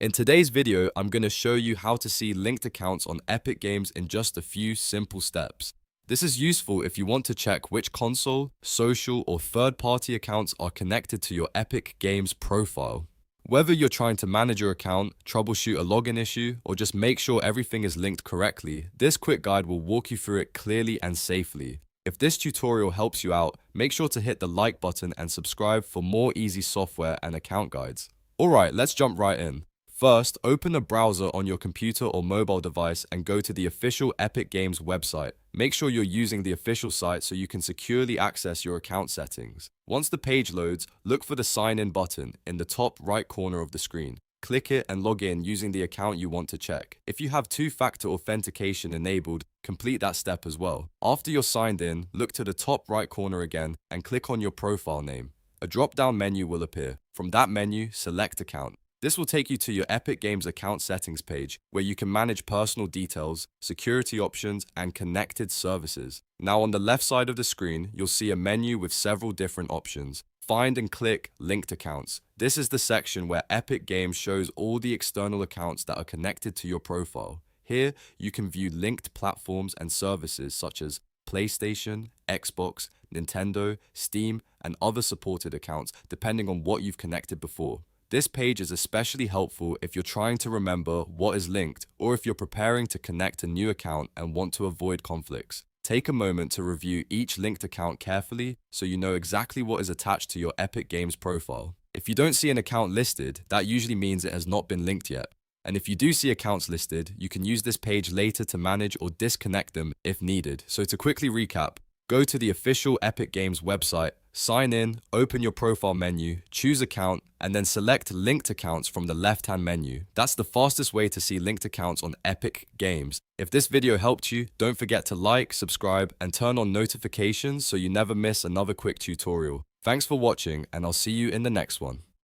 In today's video, I'm going to show you how to see linked accounts on Epic Games in just a few simple steps. This is useful if you want to check which console, social, or third-party accounts are connected to your Epic Games profile. Whether you're trying to manage your account, troubleshoot a login issue, or just make sure everything is linked correctly, this quick guide will walk you through it clearly and safely. If this tutorial helps you out, make sure to hit the like button and subscribe for more easy software and account guides. Alright, let's jump right in. First, open a browser on your computer or mobile device and go to the official Epic Games website. Make sure you're using the official site so you can securely access your account settings. Once the page loads, look for the Sign In button in the top right corner of the screen. Click it and log in using the account you want to check. If you have two-factor authentication enabled, complete that step as well. After you're signed in, look to the top right corner again and click on your profile name. A drop-down menu will appear. From that menu, select Account. This will take you to your Epic Games account settings page, where you can manage personal details, security options, and connected services. Now on the left side of the screen, you'll see a menu with several different options. Find and click Linked Accounts. This is the section where Epic Games shows all the external accounts that are connected to your profile. Here, you can view linked platforms and services such as PlayStation, Xbox, Nintendo, Steam, and other supported accounts, depending on what you've connected before. This page is especially helpful if you're trying to remember what is linked or if you're preparing to connect a new account and want to avoid conflicts. Take a moment to review each linked account carefully so you know exactly what is attached to your Epic Games profile. If you don't see an account listed, that usually means it has not been linked yet. And if you do see accounts listed, you can use this page later to manage or disconnect them if needed. So to quickly recap, go to the official Epic Games website, sign in, open your profile menu, choose account, and then select linked accounts from the left-hand menu. That's the fastest way to see linked accounts on Epic Games. If this video helped you, don't forget to like, subscribe, and turn on notifications so you never miss another quick tutorial. Thanks for watching, and I'll see you in the next one.